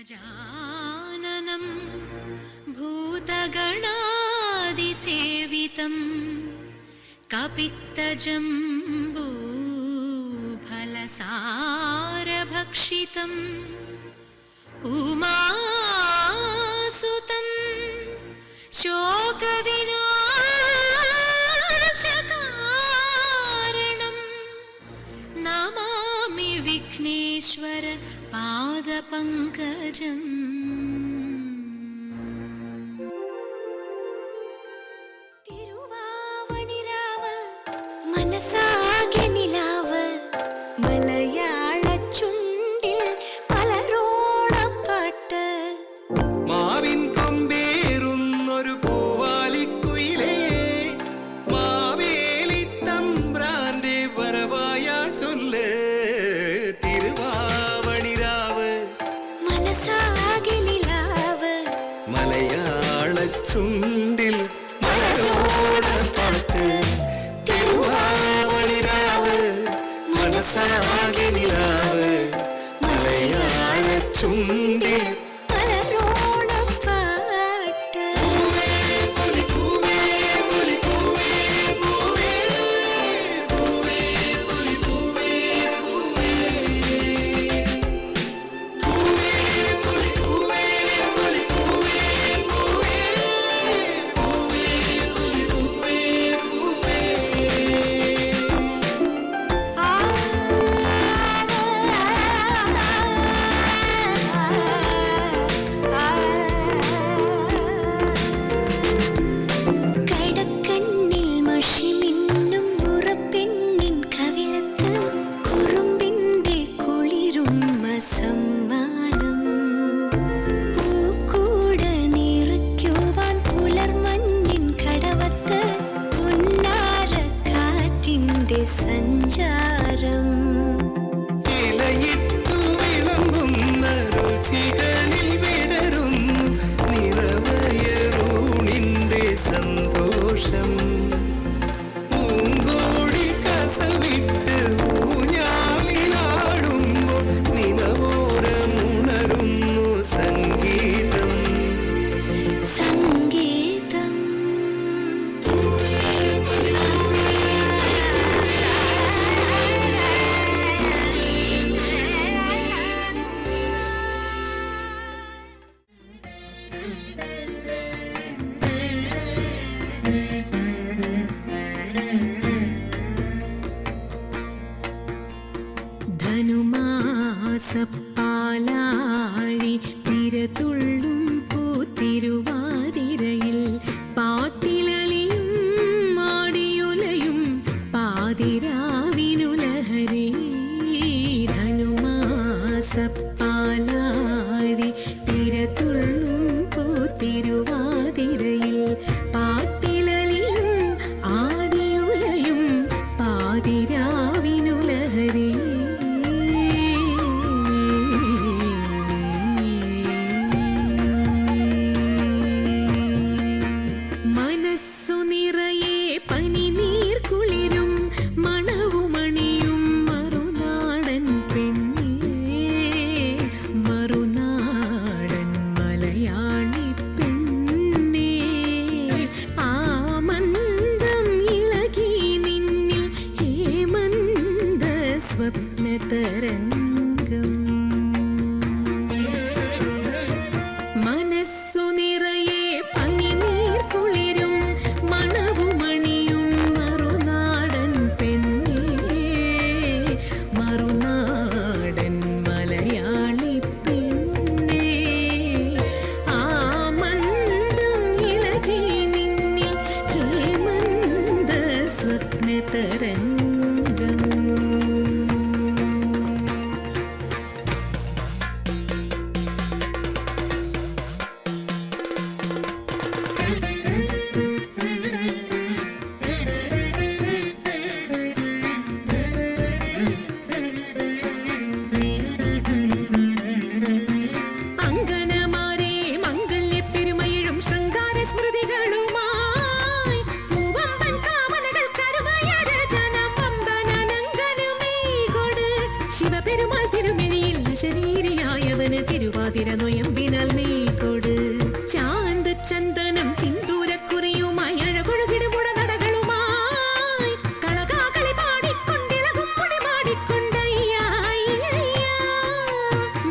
गजाननं भूतगणादिसेवितं कपित्तजम्बूफलसारभक्षितम् उमासुतं शोकविनाशकारणं नमामि विघ्नेश्वर पादपङ्कजम् ചുണ്ടിൽ മലരോണപ്പാട്ട് തിരുവാവണിരാവ് മനസാകെ നിലാവ് മലയാള ചുണ്ടിൽ സഞ്ചാരം ഇലയിട്ടു വിളമ്പുന്ന രുചികളിൽ വിടരുന്നു നിറവയറൂണിന്റെ സന്തോഷം പൂങ്കോടി കസവിട്ട് ഊഞ്ഞാലിലാടുമ്പോൾ നിലവോരമുണരുന്നു സംഗീതം സംഗീതം ധനുമാസപ്പാലാഴി തിരതുള്ളും പൂത്തിരുവാതിരയിൽ പാട്ടിലലിയും മാടിയുലയും പാതിരാവിനുലഹരി ധനുമാസപ്പാലാഴി തിരതുള്ളും പൂത്തിരുവാതിരയിൽ പാട്ടിലലിയും ആടിയുലയും പാതിരാവിനുലഹരി സ്വപ്നതരംഗം മനസ്സു നിറയെ പനിനീർ കുളിരും മണവുമണിയും മറുനാടൻ പെണ്ണേ മറുനാടൻ മലയാളി പെണ്ണേ ആ മന്ദം ഇളകി നിന്നിൽ ഹേമന്ത സ്വപ്നതരംഗം ശരീരിയായവൻ അവന് തിരുവാതിര നൊയമ്പിനാൽ നീക്കൊട് ചാന്ത ചന്ദനം സിന്ദൂരക്കുറിയുമായി അഴകൊഴുകിടുമുട നടകളുമായി കളകാകളി പാടിക്കൊണ്ടിളകും മുടി മാടിക്കൊണ്ടയ്യായി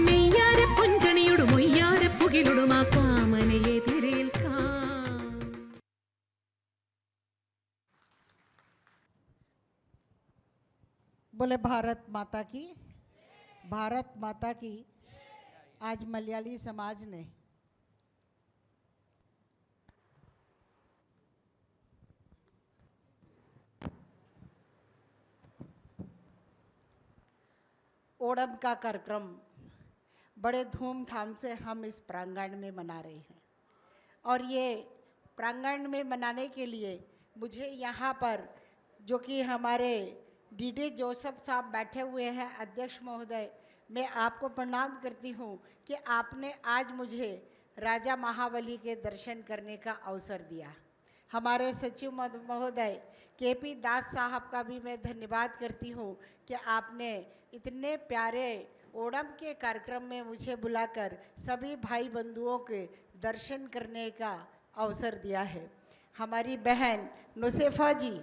മെയ്യാരെ പൊൻകണിയോടും മൊയ്യാരെ പുകിലൊടും ആ കാമനയെ തിരേൽക്കാം. बोले भारत माता की, भारत माता की। आज मलयाली समाज ने ओणम का कार्यक्रम बड़े धूमधाम से हम इस प्रांगण में मना रहे हैं और ये प्रांगण में मनाने के लिए मुझे यहाँ पर जो कि हमारे डीडी जोसेफ साहब बैठे हुए हैं, अध्यक्ष महोदय, मैं आपको प्रणाम करती हूँ कि आपने आज मुझे राजा महाबली के दर्शन करने का अवसर दिया। हमारे सचिव महोदय केपी दास साहब का भी मैं धन्यवाद करती हूँ कि आपने इतने प्यारे ओणम के कार्यक्रम में मुझे बुलाकर सभी भाई बंधुओं के दर्शन करने का अवसर दिया है। हमारी बहन नुसेफा जी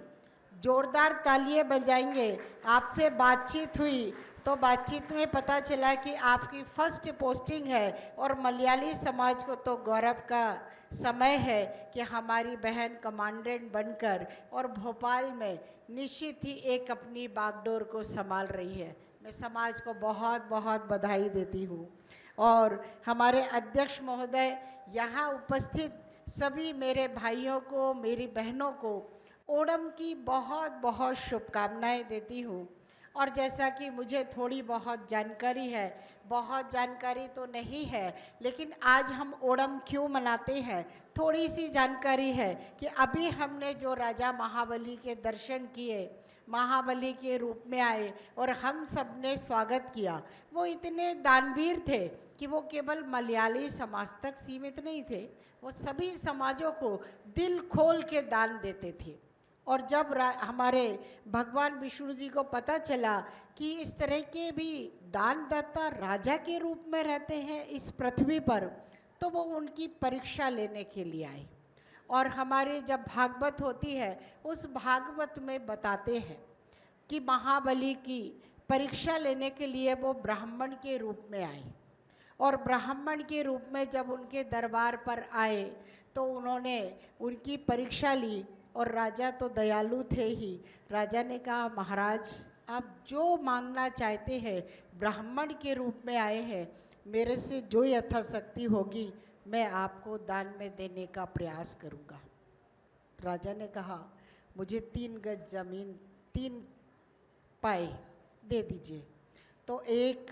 जोरदार तालियां बजाएंगे। आपसे बातचीत हुई तो बातचीत में पता चला कि आपकी फर्स्ट पोस्टिंग है और मलयाली समाज को तो गौरव का समय है कि हमारी बहन कमांडेंट बनकर और भोपाल में निश्चित ही एक अपनी बागडोर को संभाल रही है। मैं समाज को बहुत बहुत बधाई देती हूँ। और हमारे अध्यक्ष महोदय, यहाँ उपस्थित सभी मेरे भाइयों को, मेरी बहनों को ओणम की बहुत बहुत शुभकामनाएं देती हूँ। और जैसा कि मुझे थोड़ी बहुत जानकारी है, बहुत जानकारी तो नहीं है, लेकिन आज हम ओणम क्यों मनाते हैं थोड़ी सी जानकारी है कि अभी हमने जो राजा महाबली के दर्शन किए, महाबली के रूप में आए और हम सब ने स्वागत किया, वो इतने दानवीर थे कि वो केवल मलयाली समाज तक सीमित नहीं थे, वो सभी समाजों को दिल खोल के दान देते थे। और जब हमारे भगवान विष्णु जी को पता चला कि इस तरह के भी दानदाता राजा के रूप में रहते हैं इस पृथ्वी पर, तो वो उनकी परीक्षा लेने के लिए आए। और हमारे जब भागवत होती है, उस भागवत में बताते हैं कि महाबली की परीक्षा लेने के लिए वो ब्राह्मण के रूप में आए। और ब्राह्मण के रूप में जब उनके दरबार पर आए तो उन्होंने उनकी परीक्षा ली। और राजा तो दयालु थे ही। राजा ने कहा, महाराज आप जो मांगना चाहते हैं, ब्राह्मण के रूप में आए हैं, मेरे से जो यथाशक्ति होगी मैं आपको दान में देने का प्रयास करूँगा। राजा ने कहा, मुझे 3 गज ज़मीन 3 पाए दे दीजिए। तो एक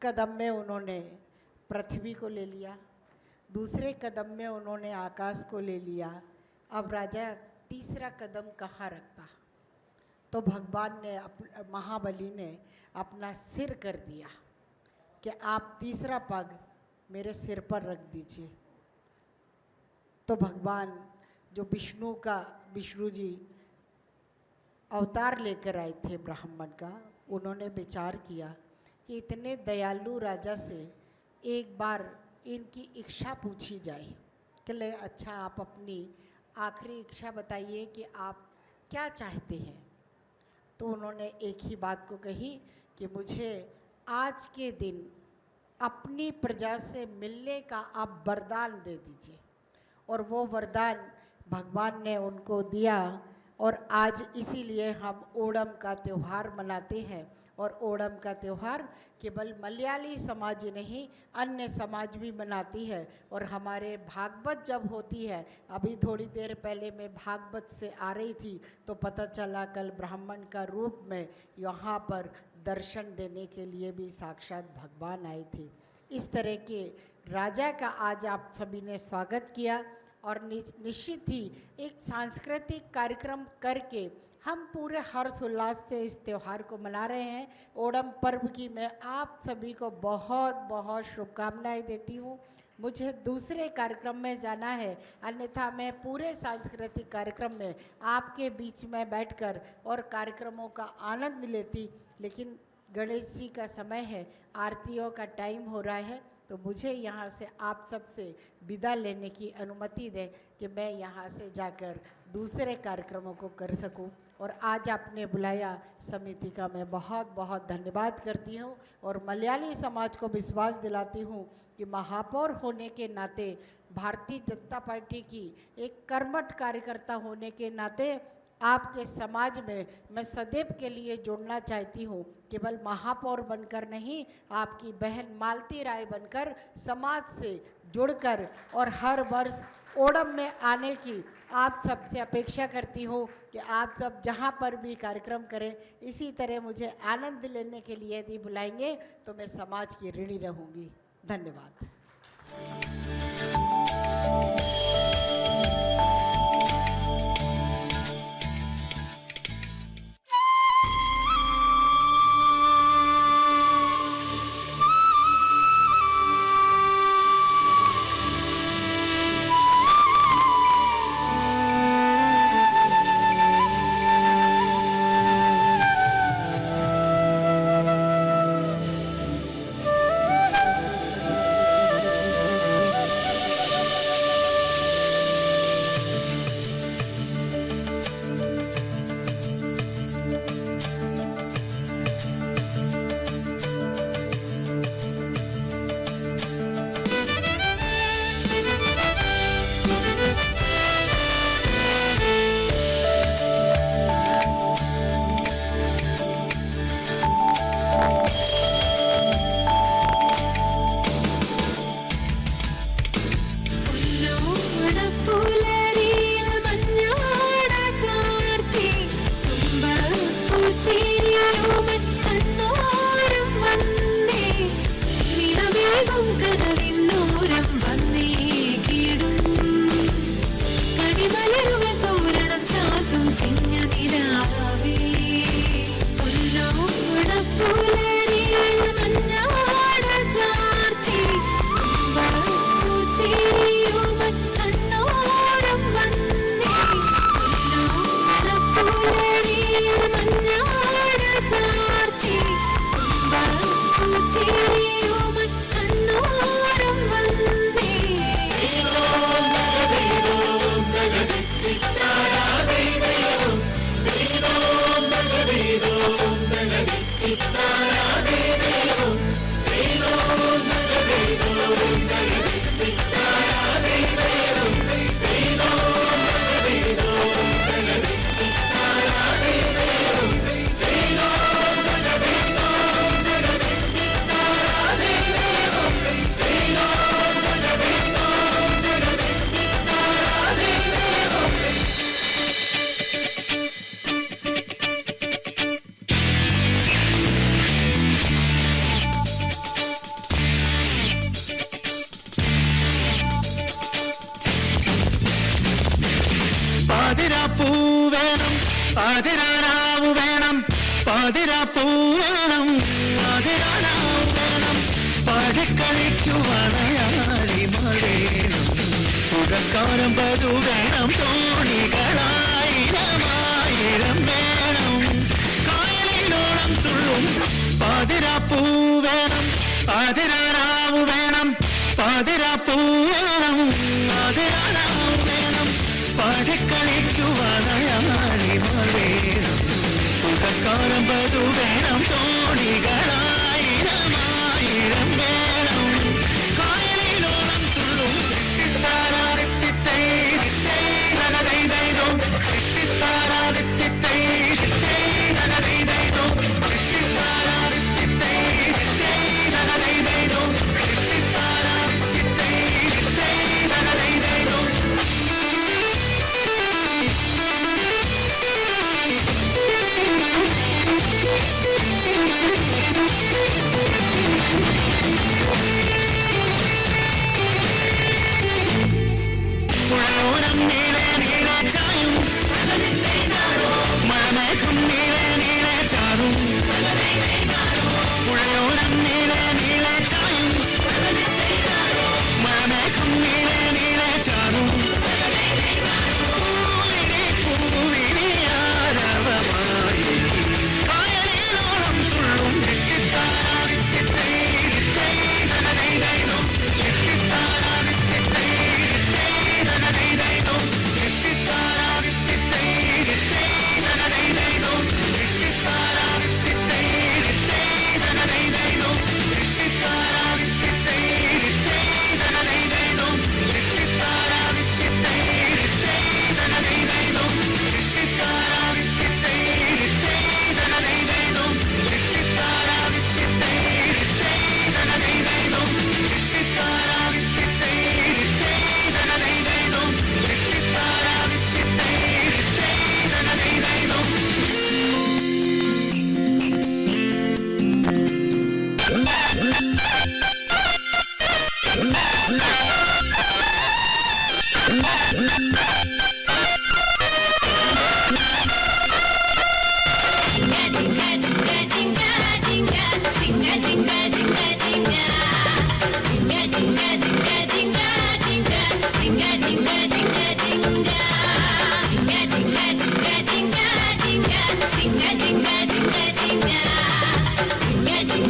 कदम में उन्होंने पृथ्वी को ले लिया, दूसरे कदम में उन्होंने आकाश को ले लिया। अब राजा तीसरा कदम कहाँ रखता? तो भगवान ने महाबली ने अपना सिर कर दिया कि आप तीसरा पग मेरे सिर पर रख दीजिए। तो भगवान जो विष्णु जी अवतार लेकर आए थे ब्राह्मण का, उन्होंने विचार किया कि इतने दयालु राजा से एक बार इनकी इच्छा पूछी जाए कि ले अच्छा आप अपनी आखिरी इच्छा बताइए कि आप क्या चाहते हैं। तो उन्होंने एक ही बात को कही कि मुझे आज के दिन अपनी प्रजा से मिलने का आप वरदान दे दीजिए। और वो वरदान भगवान ने उनको दिया। और आज इसीलिए हम ओणम का त्यौहार मनाते हैं। और ओणम का त्यौहार केवल मलयाली समाज ही नहीं, अन्य समाज भी मनाती है। और हमारे भागवत जब होती है, अभी थोड़ी देर पहले मैं भागवत से आ रही थी तो पता चला कल ब्राह्मण का रूप में यहाँ पर दर्शन देने के लिए भी साक्षात भगवान आए थे। इस तरह के राजा का आज आप सभी ने स्वागत किया। और निश्चित ही एक सांस्कृतिक कार्यक्रम करके हम पूरे हर्ष उल्लास से इस त्यौहार को मना रहे हैं। ओणम पर्व की मैं आप सभी को बहुत बहुत शुभकामनाएं देती हूँ। मुझे दूसरे कार्यक्रम में जाना है, अन्यथा मैं पूरे सांस्कृतिक कार्यक्रम में आपके बीच में बैठकर और कार्यक्रमों का आनंद लेती। लेकिन गणेश जी का समय है, आरतियों का टाइम हो रहा है, तो मुझे यहाँ से आप सबसे विदा लेने की अनुमति दें कि मैं यहाँ से जाकर दूसरे कार्यक्रमों को कर सकूं। और आज आपने बुलाया, समिति का मैं बहुत बहुत धन्यवाद करती हूँ और मलयाली समाज को विश्वास दिलाती हूँ कि महापौर होने के नाते, भारतीय जनता पार्टी की एक कर्मठ कार्यकर्ता होने के नाते आपके समाज में मैं सदैव के लिए जोड़ना चाहती हूँ। केवल महापौर बनकर नहीं, आपकी बहन मालती राय बनकर समाज से जुड़कर और हर वर्ष ओणम में आने की आप सबसे अपेक्षा करती हूँ कि आप सब जहाँ पर भी कार्यक्रम करें, इसी तरह मुझे आनंद लेने के लिए यदि बुलाएंगे तो मैं समाज की ऋणी रहूँगी। धन्यवाद। അതിരാനാവു വേണം, പാതിരാപ്പൂ വേണം, അതിരാനാവു വേണം, പാടിക്കളിക്കുവാണയാളി മഴേണം, പുഴക്കാരം പതു വേണം, തോണികളായിരമായിരം വേണം, കായലിനോളം തുള്ളും പാതിരാപ്പൂ വേണം, അതിരാനാവു വേണം, പാതിരാപ്പൂ വേണം, അതിരാനാവു വേണം, പാടിക്കളിക്കുവാണയാളി മഴേണം, പുഴക്കാരം പതു വേണം, തോണികളായിരമായിരം വേണം, കായലിനോളം തുള്ളും തിത്താരാതിത്തിത്തൈ തിത്തൈ നനതൈതൈതോ, തിത്താരാതിത്തിത്തൈ തിത്തൈ നനതൈതൈതോ, തിത്താരാതിത്തിത്തൈ തിത്തൈ നനതൈതൈതോ. കൊച്ചി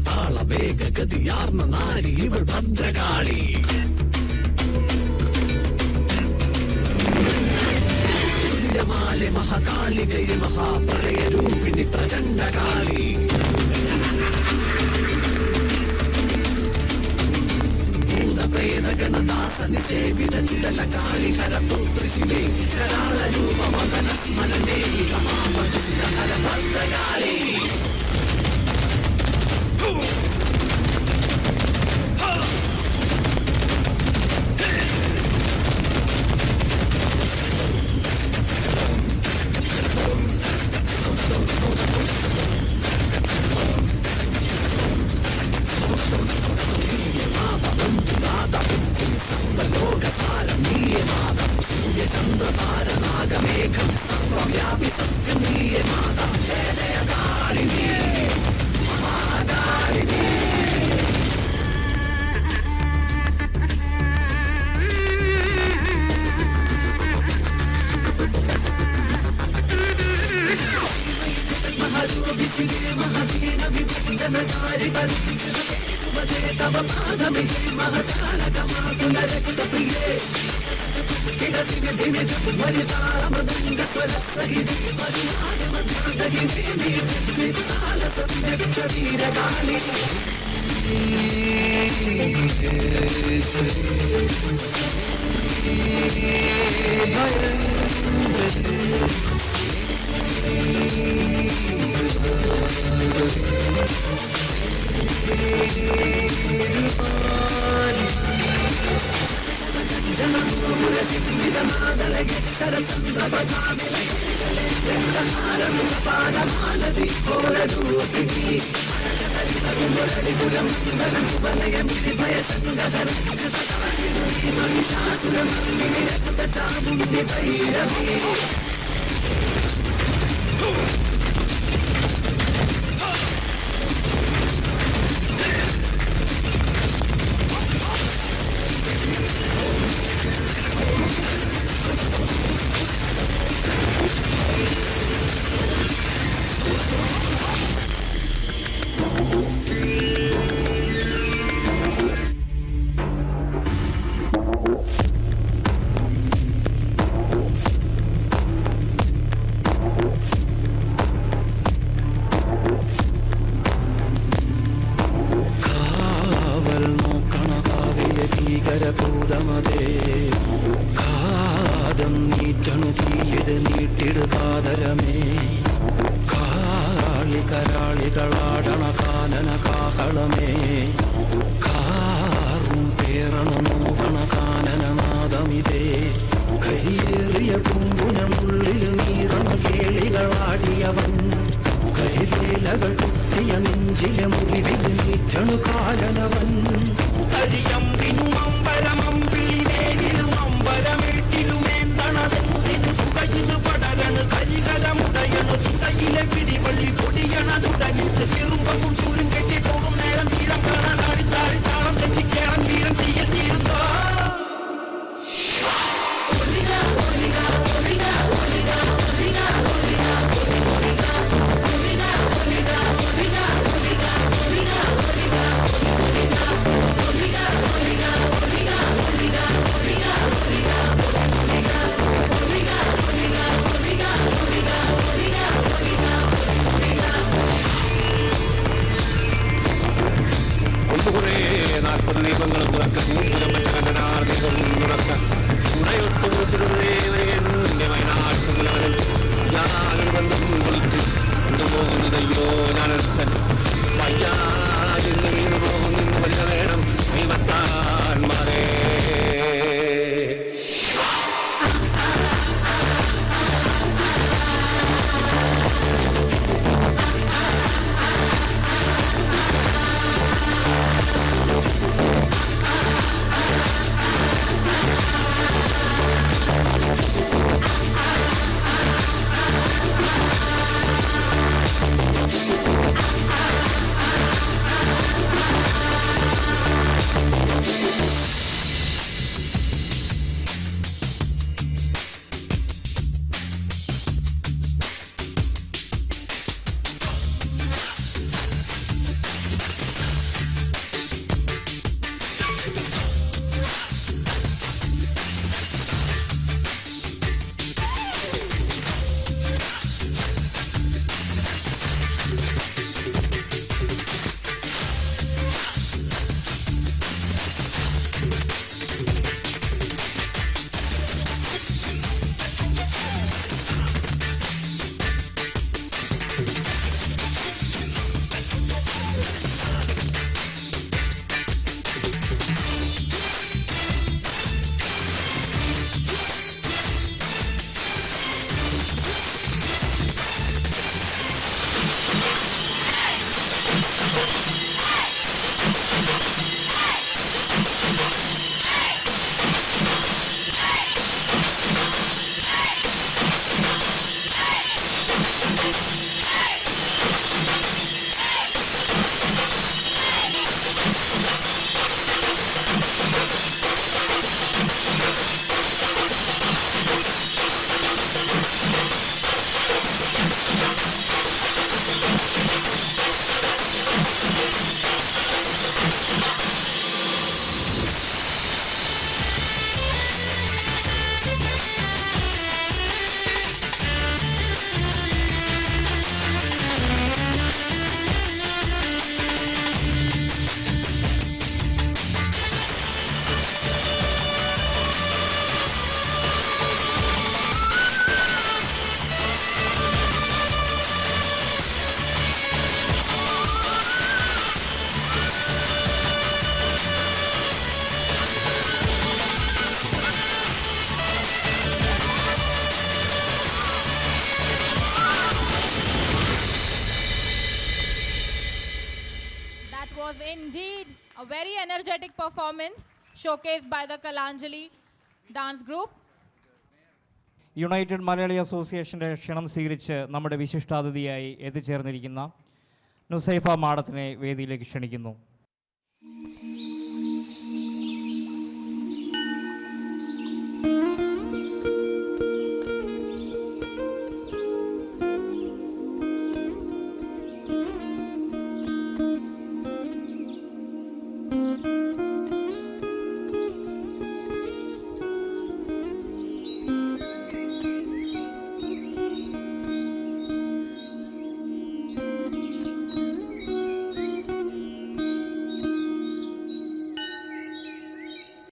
താള വേഗഗതിയാർന്ന നാരി ഇവൾ ഭദ്രകാളി. ുതിരമാലെ മഹാകാളികയെ മഹാപ്രളയ രൂപിണി പ്രചണ്ഡകാളി. ഭൂതപ്രേതഗണദാസനി സേവിത ചുടല കാളി ഹരപുത്രി ശിവേ കരാള രൂപ മദന സ്മരണേ ഹര ഭദ്രകാളി. ചന്ദ്രതാരനാഗമേഘം സർവവ്യാപി സത്യനീയ മാത ജയ ജയ കാളിനി മഹാകാളിനി. മഹദീന വിഭജനകാരി തവ പാദമേ മഹകാലകമാകുല രക്തപ്രിയേ. വനിതാമൃദംഗ സ്വരസഹിതി വീരകാളി. ഭീകരഭൂതമതേ കാതം നീറ്റണു തീയത് നീട്ടിടുകാതരമേ. കാളി കരാളികളാടണ കാനന കാഹളമേ. കാറും പേറണു നോവണ കാനനനാദമിതേ. കരിയേറിയ പൂമ്പുനമുള്ളിൽ നീറണ കേളികളാടിയവൻ. കരിവേലകൾ കുത്തിയ നെഞ്ചിലെ മുറിവിൽ നീറ്റണു കാലനവൻ. കരിയമ്പിനും അമ്പരമമ്പിളിവേലിലും അമ്പരമെട്ടിലുമേന്തണതെന്തിന് പുകയിത് പടരണു കരികരമുടയണു തുടയിലെ പിടിവള്ളി പൊടിയണ തുടങ്ങിട്ട് തിരുമ്പവും ചൂരും കെട്ടിപ്പോകും നേരം തീരം കാണാൻ താടി താളം തെറ്റിക്കേളം തീരം തീയിൽ തീരുന്നോ. ആ was indeed a very energetic performance showcased by the Kalanjali dance group. United Malayali അസോസിയേഷൻ്റെ ക്ഷണം സ്വീകരിച്ച് നമ്മുടെ വിശിഷ്ടാതിഥിയായി എത്തിച്ചേർന്നിരിക്കുന്ന നുസൈഫ മാഡത്തിനെ വേദിയിലേക്ക് ക്ഷണിക്കുന്നു.